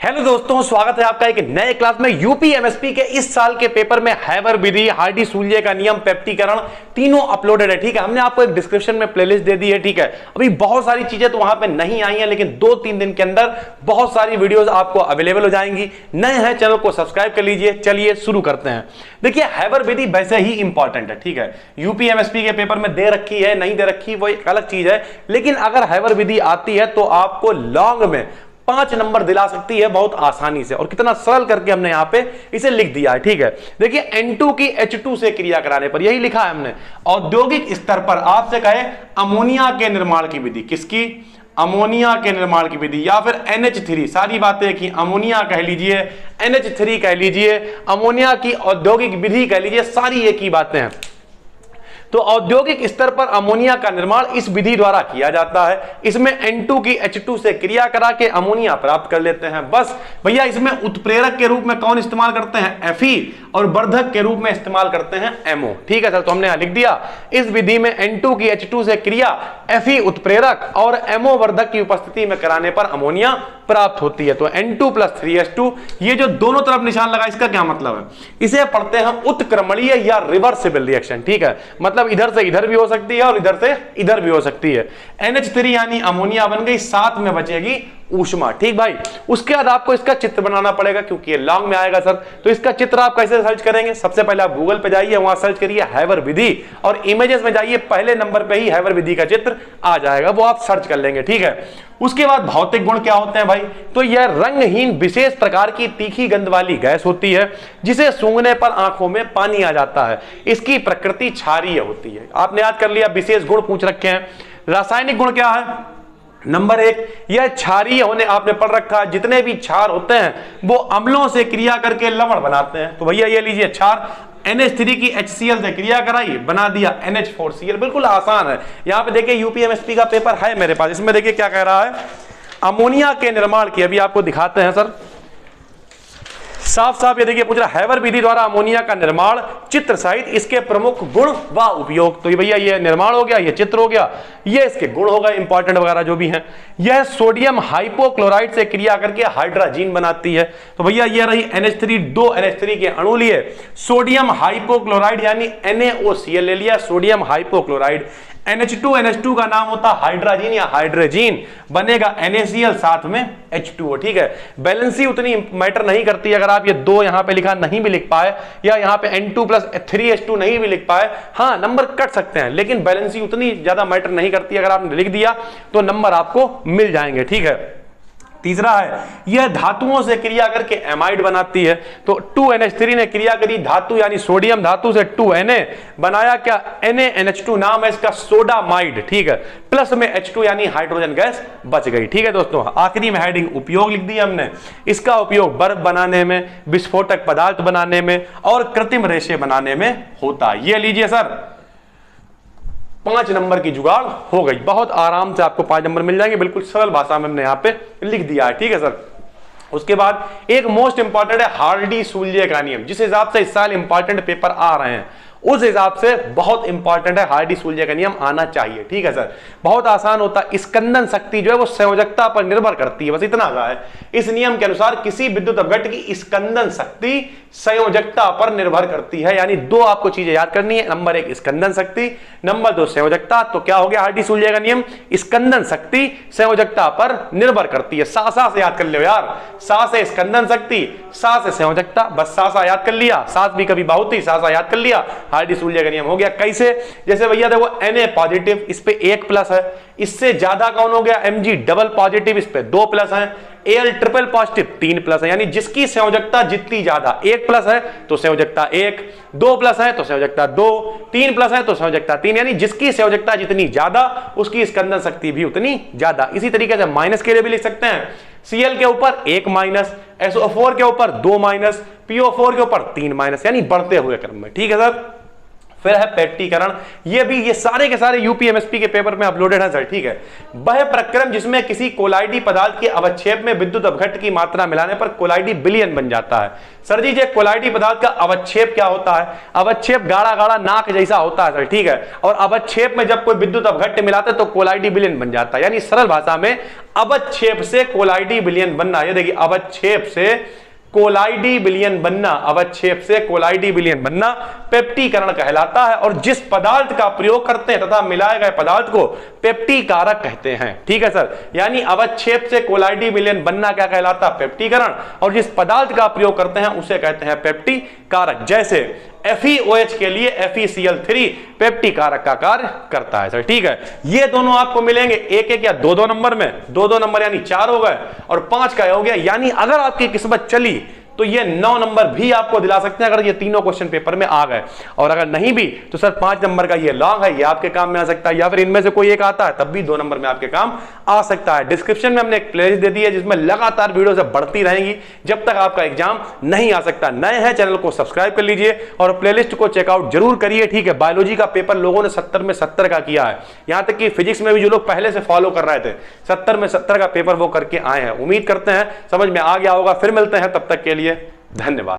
Hello दोस्तों, स्वागत है आपका एक नए क्लास में। यूपी एमएसपी के इस साल के पेपर में हैबर विधि, हार्डी-सूल्जे का नियम, पेप्टीकरण तीनों अपलोडेड है। ठीक है, हमने आपको एक डिस्क्रिप्शन में प्लेलिस्ट दे दी है। ठीक है, अभी बहुत सारी चीजें तो वहां पे नहीं आई हैं, लेकिन 2-3 दिन के अंदर बहुत सारी वीडियोस आपको अवेलेबल हो जाएंगी। नए हैं, चैनल को सब्सक्राइब कर लीजिए। चलिए शुरू करते हैं। देखिए, हैबर विधि वैसे ही इंपॉर्टेंट है। ठीक है, यूपी एमएसपी के पेपर में दे रखी है, नहीं दे रखी वो एक अलग चीज है, लेकिन अगर हैबर विधि आती है तो आपको लॉन्ग में 5 नंबर दिला सकती है बहुत आसानी से। और कितना सरल करके हमने यहां पे इसे लिख दिया है। ठीक है, देखिए N2 की H2 से क्रिया कराने पर, यही लिखा है हमने, औद्योगिक स्तर पर आपसे कहे अमोनिया के निर्माण की विधि, किसकी? अमोनिया के निर्माण की विधि, या फिर NH3, सारी बातें एक ही, अमोनिया कह लीजिए, NH3 कह लीजिए, अमोनिया की औद्योगिक विधि कह लीजिए, सारी एक ही बातें हैं। तो औद्योगिक स्तर पर अमोनिया का निर्माण इस विधि द्वारा किया जाता है। इसमें N2 की H2 से क्रिया करा के अमोनिया प्राप्त कर लेते हैं। बस भैया, इसमें उत्प्रेरक के रूप में कौन इस्तेमाल करते हैं? Fe, और वर्धक के रूप में इस्तेमाल करते हैं MO। ठीक है सर, तो हमने यहां लिख दिया, इस विधि में N2 की H2 से क्रिया Fe उत्प्रेरक और MO वर्धक की उपस्थिति में कराने पर अमोनिया प्राप्त होती है। तो N2 + 3H2, ये जो दोनों तरफ निशान लगा, इसका क्या मतलब है? इसे पढ़ते हैं उत्क्रमणीय या रिवर्सिबल रिएक्शन। ठीक है, मतलब इधर से इधर भी हो सकती है और इधर से इधर भी हो सकती है। NH3 यानी अमोनिया बन गई, साथ में बचेगी ऊष्मा। ठीक भाई, उसके बाद आपको इसका चित्र बनाना पड़ेगा, क्योंकि ये लॉन्ग में आएगा सर। तो इसका चित्र आप कैसे सर्च करेंगे? सबसे पहले आप गूगल पे जाइए, वहां सर्च करिए हैबर विधि, और इमेजेस में जाइए, पहले नंबर पे ही हैबर विधि का चित्र आ जाएगा, वो आप सर्च कर लेंगे। ठीक है, उसके बाद भौतिक गुण क्या होते हैं भाई? तो यह रंगहीन विशेष प्रकार की तीखी गंध वाली गैस होती है, जिसे सूंघने पर आंखों में पानी आ जाता है। इसकी प्रकृति क्षारीय होती है। आपने याद कर लिया, विशेष गुण पूछ रखे हैं। रासायनिक गुण क्या है? नंबर 1, यह क्षारीय होने, आपने पढ़ रखा है, जितने भी क्षार होते हैं वो अम्लों से क्रिया करके लवण बनाते हैं। तो भैया ये लीजिए क्षार, NH3 की HCl से क्रिया कराई, बना दिया NH4Cl। बिल्कुल आसान है। यहां पे देखिए, यूपी एमएसपी का पेपर है मेरे पास, इसमें देखिए क्या कह रहा है, अमोनिया के निर्माण की, अभी आपको दिखाते हैं सर, साफ साफ ये देखिए पूछ रहा, हैबर विधि द्वारा अमोनिया का निर्माण, चित्र सहित इसके प्रमुख गुण व उपयोग। तो ये भैया ये निर्माण हो गया, ये चित्र हो गया, ये इसके गुण हो गए इंपॉर्टेंट वगैरह जो भी हैं। यह सोडियम हाइपोक्लोराइड से क्रिया करके हाइड्रोजन बनाती है। तो भैया ये रही NH3, 2 NH3 के अणु लिए, सोडियम हाइपोक्लोराइड यानी NaOCl ले लिया, सोडियम हाइपोक्लोराइड। NH2 का नाम होता हाइड्रोजन या हाइड्रोजन, बनेगा NaCl, साथ में H2O। ठीक है, बैलेंसी उतनी मैटर नहीं करती। अगर आप ये 2 यहां पे लिखा नहीं भी लिख पाए, या यहां पे N2 + 3H2 नहीं भी लिख पाए, हाँ नंबर कट सकते हैं, लेकिन बैलेंसी उतनी ज्यादा मैटर नहीं करती। अगर आपने लिख दिया तो नंबर आपको मिल जाएंगे। ठीक है, तीसरा है, यह धातुओं से क्रिया करके एमाइड बनाती है। तो 2 NH3 ने क्रिया करी, धातु यानी सोडियम धातु से 2 Na बनाया, क्या? NaNH2 नाम है इसका, सोडामाइड। ठीक है, प्लस में H2 यानी हाइड्रोजन गैस बच गई। ठीक है दोस्तों, आखिरी में हेडिंग उपयोग लिख दी हमने। इसका उपयोग बर्फ बनाने में, विस्फोटक पदार्थ बनाने में और कृत्रिम रेशे बनाने में होता है। ये लीजिए सर, 5 नंबर की जुगाड़ हो गई। बहुत आराम से आपको 5 नंबर मिल जाएंगे, बिल्कुल सरल भाषा में हमने यहाँ पे लिख दिया है। ठीक है सर, उसके बाद एक मोस्ट इंपॉर्टेंट है हार्डी-सूल्जे का नियम। जिस हिसाब से इस साल इंपॉर्टेंट पेपर आ रहे हैं, उस हिसाब से बहुत इंपॉर्टेंट है, हार्डी-सूल्जे का नियम आना चाहिए। ठीक है सर, बहुत आसान होता है। स्कंदन शक्ति जो है वो संयोजकता पर निर्भर करती है, बस इतना सा है। इस नियम के अनुसार किसी विद्युत अपघट्ट की स्कंदन शक्ति संयोजकता पर निर्भर करती है। यानी 2 आपको चीजें याद करनी है, नंबर 1 स्कंदन शक्ति, नंबर 2 संयोजकता। तो क्या हो गया हार्डी-सूल्जे का नियम? स्कंदन शक्ति संयोजकता पर निर्भर करती है। सा से याद कर लो यार, सा से स्कंदन शक्ति, सा से संयोजकता, बस सा याद कर लिया, साथ भी कभी बहुत ही, सा याद कर लिया, हार्डी-सूल्जे का नियम हो गया। कैसे? जैसे भैया देखो, Na पॉजिटिव, इस पे 1 प्लस है, इससे ज्यादा कौन हो गया? Mg डबल पॉजिटिव, इस पे 2 प्लस है, Al ट्रिपल पॉजिटिव 3 प्लस है। यानी जिसकी संयोजकता जितनी ज्यादा, 1 प्लस है तो संयोजकता 1, 2 प्लस है तो संयोजकता 2, 3 प्लस है तो संयोजकता 3। यानी जिसकी संयोजकता जितनी ज्यादा, उसकी स्कंदन शक्ति भी उतनी ज्यादा। इसी तरीके से माइनस के लिए भी लिख सकते हैं, Cl के ऊपर 1 माइनस, SO4 के ऊपर 2 माइनस, PO4 के ऊपर 3 माइनस, यानी बढ़ते हुए क्रम में। ठीक है सर, फिर है पेप्टीकरण, ये सारे के सारे यूपीएमएसपी के पेपर में अपलोडेड है सर, ठीक है। वह प्रक्रम जिसमें किसी कोलाइडी पदार्थ के अवक्षेप में विद्युत अपघट्ट की मात्रा मिलाने पर कोलाइडी विलयन बन जाता है। सर जी ये कोलाइडी पदार्थ का अवक्षेप क्या होता है? अवक्षेप गाढ़ा गाढ़ा नाक जैसा होता है सर, ठीक है, और अवक्षेप में जब कोई विद्युत अपघट्ट मिलाते हैं तो कोलाइडी विलयन बन जाता है। यानी सरल भाषा में अवक्षेप से कोलाइडी विलयन बनना, ये देखिए अवक्षेप से कोलाइडी विलयन बनना, अवक्षेप से कोलाइडी विलयन बनना पेप्टीकरण कहलाता है। और जिस पदार्थ का प्रयोग करते हैं तथा मिलाए गए पदार्थ को पेप्टीकारक कहते हैं, ठीक है सर। यानी अवक्षेप से कोलाइडी विलयन बनना क्या कहलाता है? पेप्टीकरण। और जिस पदार्थ का प्रयोग करते हैं उसे कहते हैं पेप्टीकारक। जैसे FeOH के लिए FeCl3 पेप्टीकारक का कार्य करता है सर, ठीक है। ये दोनों आपको मिलेंगे एक एक या दो दो नंबर में, दो दो नंबर यानी 4 हो गए और 5 का हो गया। यानी अगर आपकी किस्मत चली तो ये 9 नंबर भी आपको दिला सकते हैं अगर ये तीनों क्वेश्चन पेपर में आ गए। और अगर नहीं भी तो सर 5 नंबर का ये लॉन्ग है, ये आपके काम में आ सकता है, या फिर इनमें से कोई एक आता है तब भी 2 नंबर में आपके काम आ सकता है। डिस्क्रिप्शन में हमने एक प्लेलिस्ट दे दी है जिसमें लगातार वीडियो से बढ़ती रहेंगी जब तक आपका एग्जाम नहीं आ सकता। नए हैं चैनल को सब्सक्राइब कर लीजिए और प्लेलिस्ट को चेकआउट जरूर करिए, ठीक है। बायोलॉजी का पेपर लोगों ने 70 में 70 का किया है, यहां तक कि फिजिक्स में भी जो लोग पहले से फॉलो कर रहे थे 70 में 70 का पेपर वो करके आए हैं। उम्मीद करते हैं समझ में आ गया होगा। फिर मिलते हैं, तब तक के लिए धन्यवाद।